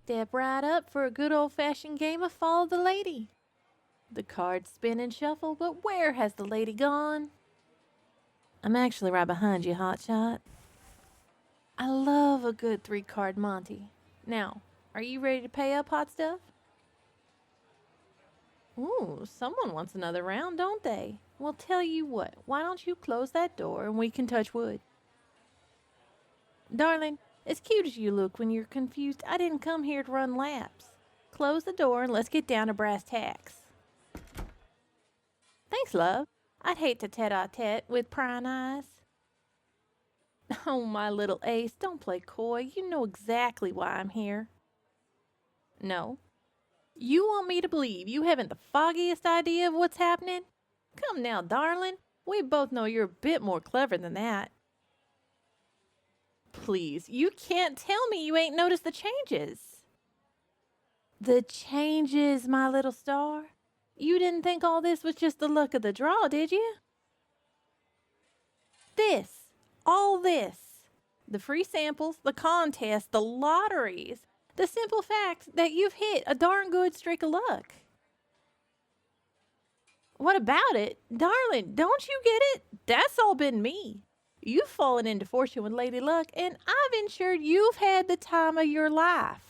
Step right up for a good old-fashioned game of Follow the Lady. The cards spin and shuffle, but where has the lady gone? I'm actually right behind you, Hotshot. I love a good 3-card Monty. Now, are you ready to pay up, Hot Stuff? Ooh, someone wants another round, don't they? Well, tell you what, why don't you close that door and we can touch wood? Darling, as cute as you look when you're confused, I didn't come here to run laps. Close the door and let's get down to brass tacks. Thanks, love. I'd hate to tete-a-tete with prying eyes. Oh, my little ace, don't play coy. You know exactly why I'm here. No. You want me to believe you haven't the foggiest idea of what's happening? Come now, darling. We both know you're a bit more clever than that. Please, you can't tell me you ain't noticed the changes. The changes, my little star? You didn't think all this was just the luck of the draw, did you? All this. The free samples, the contests, the lotteries. The simple fact that you've hit a darn good streak of luck. What about it? Darling, don't you get it? That's all been me. You've fallen into fortune with Lady Luck, and I've ensured you've had the time of your life.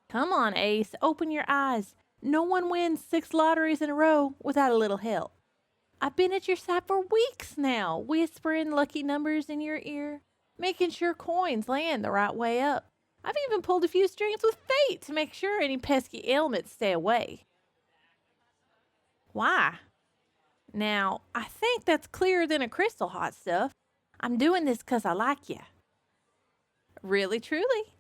Come on, Ace, open your eyes. No one wins 6 lotteries in a row without a little help. I've been at your side for weeks now, whispering lucky numbers in your ear, making sure coins land the right way up. I've even pulled a few strings with fate to make sure any pesky ailments stay away. Why? Now, I think that's clearer than a crystal, Hot Stuff. I'm doing this 'cause I like you. Really, truly?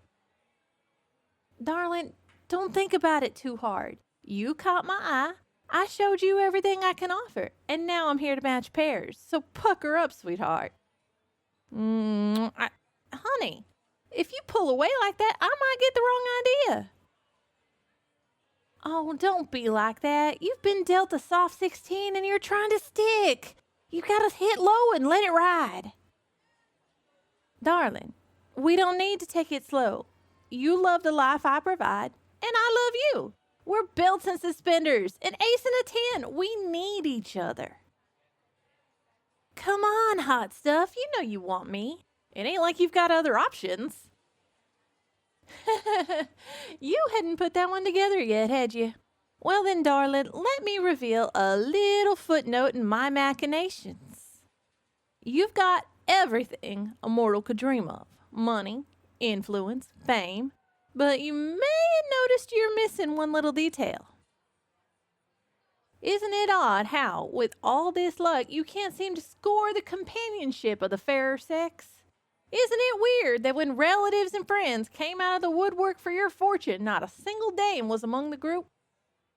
Darling, don't think about it too hard. You caught my eye. I showed you everything I can offer, and now I'm here to match pairs. So pucker up, sweetheart. Honey, if you pull away like that, I might get the wrong idea. Oh, don't be like that. You've been dealt a soft 16 and you're trying to stick. You gotta hit low and let it ride. Darling, we don't need to take it slow. You love the life I provide, and I love you. We're belts and suspenders, an ace and a 10. We need each other. Come on, Hot Stuff. You know you want me. It ain't like you've got other options. You hadn't put that one together yet, had you? Well then, darling, let me reveal a little footnote in my machinations. You've got everything a mortal could dream of. Money, influence, fame. But you may have noticed you're missing one little detail. Isn't it odd how, with all this luck, you can't seem to score the companionship of the fairer sex? Isn't it weird that when relatives and friends came out of the woodwork for your fortune, not a single dame was among the group?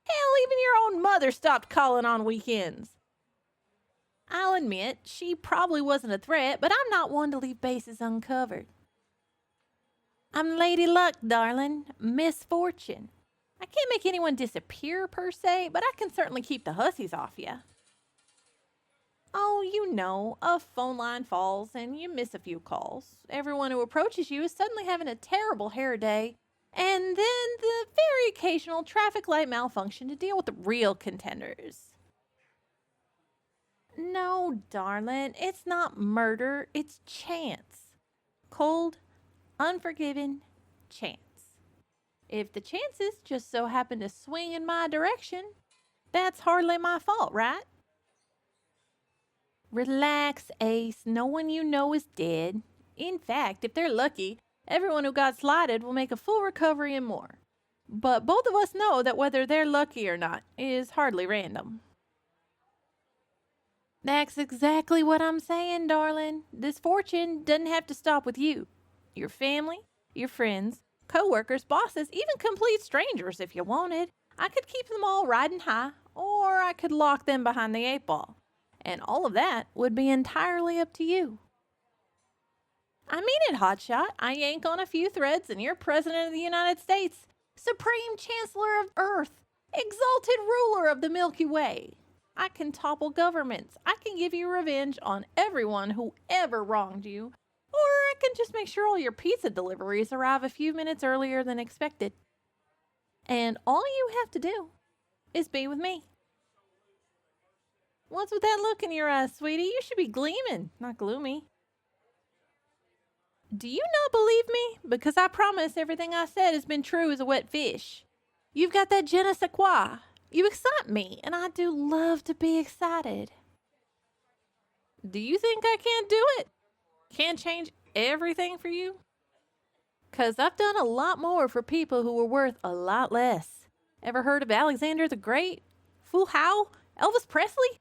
Hell, even your own mother stopped calling on weekends. I'll admit, she probably wasn't a threat, but I'm not one to leave bases uncovered. I'm Lady Luck, darling. Miss Fortune. I can't make anyone disappear, per se, but I can certainly keep the hussies off you. Oh, you know, a phone line falls and you miss a few calls. Everyone who approaches you is suddenly having a terrible hair day, and then the very occasional traffic light malfunction to deal with the real contenders. No, darling, it's not murder, it's chance. Cold, unforgiving chance. If the chances just so happen to swing in my direction, that's hardly my fault, right? Relax, Ace. No one you know is dead. In fact, if they're lucky, everyone who got slighted will make a full recovery and more. But both of us know that whether they're lucky or not is hardly random. That's exactly what I'm saying, darling. This fortune doesn't have to stop with you. Your family, your friends, co-workers, bosses, even complete strangers if you wanted. I could keep them all riding high, or I could lock them behind the 8-ball. And all of that would be entirely up to you. I mean it, Hotshot. I yank on a few threads and you're President of the United States, Supreme Chancellor of Earth, exalted ruler of the Milky Way. I can topple governments. I can give you revenge on everyone who ever wronged you. Or I can just make sure all your pizza deliveries arrive a few minutes earlier than expected. And all you have to do is be with me. What's with that look in your eyes, sweetie? You should be gleaming, not gloomy. Do you not believe me? Because I promise everything I said has been true as a wet fish. You've got that je ne sais quoi. You excite me, and I do love to be excited. Do you think I can't do it? Can't change everything for you? 'Cause I've done a lot more for people who were worth a lot less. Ever heard of Alexander the Great? Fu Hao? Elvis Presley?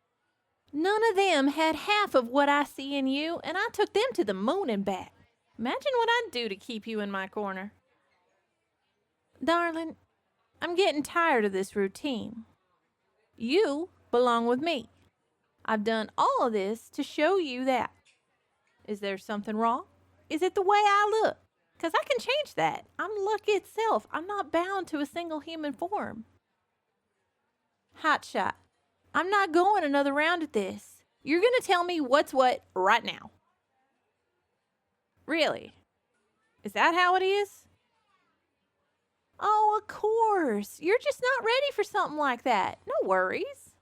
None of them had half of what I see in you, and I took them to the moon and back. Imagine what I'd do to keep you in my corner. Darling, I'm getting tired of this routine. You belong with me. I've done all of this to show you that. Is there something wrong? Is it the way I look? 'Cause I can change that. I'm luck itself. I'm not bound to a single human form. Hotshot, I'm not going another round at this. You're going to tell me what's what right now. Really? Is that how it is? Oh, of course. You're just not ready for something like that. No worries.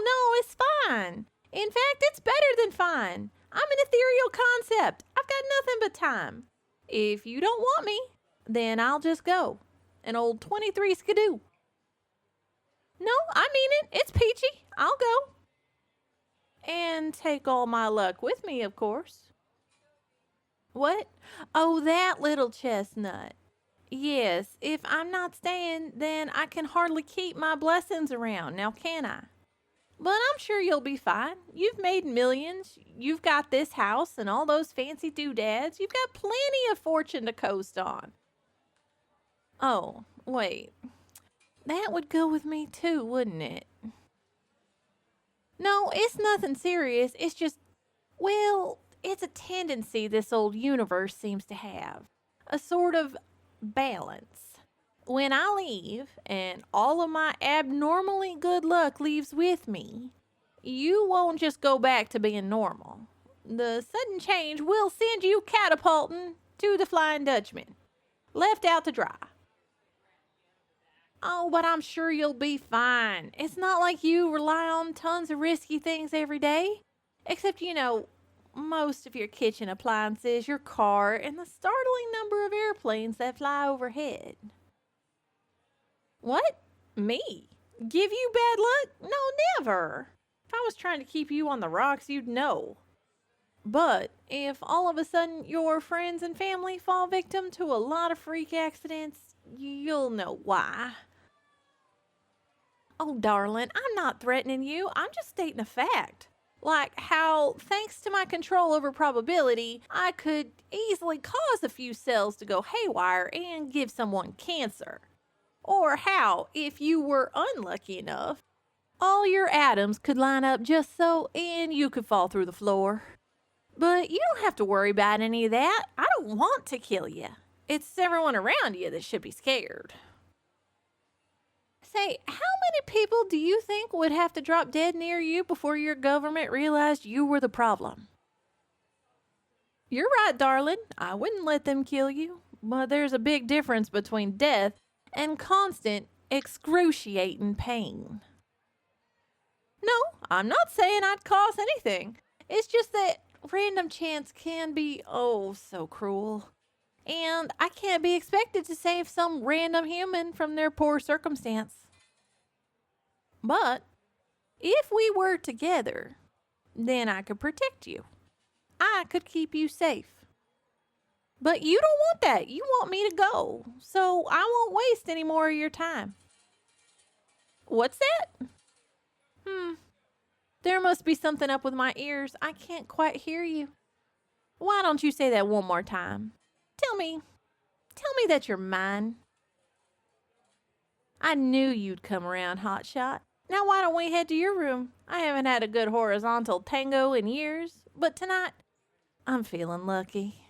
No, it's fine. In fact, it's better than fine. I'm an ethereal concept. I've got nothing but time. If you don't want me, then I'll just go. An old 23 skidoo. No, I mean it. It's peachy. I'll go. And take all my luck with me, of course. What? Oh, that little chestnut. Yes, if I'm not staying, then I can hardly keep my blessings around, now can I? But I'm sure you'll be fine. You've made millions. You've got this house and all those fancy doodads. You've got plenty of fortune to coast on. Oh, wait. That would go with me too, wouldn't it? No, it's nothing serious. It's just, well, it's a tendency this old universe seems to have. A sort of balance. When I leave and all of my abnormally good luck leaves with me, you won't just go back to being normal. The sudden change will send you catapulting to the Flying Dutchman, left out to dry. Oh, but I'm sure you'll be fine. It's not like you rely on tons of risky things every day. Except, most of your kitchen appliances, your car, and the startling number of airplanes that fly overhead. What? Me? Give you bad luck? No, never. If I was trying to keep you on the rocks, you'd know. But if all of a sudden your friends and family fall victim to a lot of freak accidents, you'll know why. Oh, darling, I'm not threatening you. I'm just stating a fact. Like how, thanks to my control over probability, I could easily cause a few cells to go haywire and give someone cancer. Or how, if you were unlucky enough, all your atoms could line up just so and you could fall through the floor. But you don't have to worry about any of that. I don't want to kill you. It's everyone around you that should be scared. Say, how many people do you think would have to drop dead near you before your government realized you were the problem? You're right, darling. I wouldn't let them kill you. But there's a big difference between death and constant, excruciating pain. No, I'm not saying I'd cause anything. It's just that random chance can be, oh, so cruel. And I can't be expected to save some random human from their poor circumstance. But if we were together, then I could protect you. I could keep you safe. But you don't want that. You want me to go. So I won't waste any more of your time. What's that? There must be something up with my ears. I can't quite hear you. Why don't you say that one more time? Tell me that you're mine. I knew you'd come around, Hotshot. Now why don't we head to your room? I haven't had a good horizontal tango in years, but tonight, I'm feeling lucky.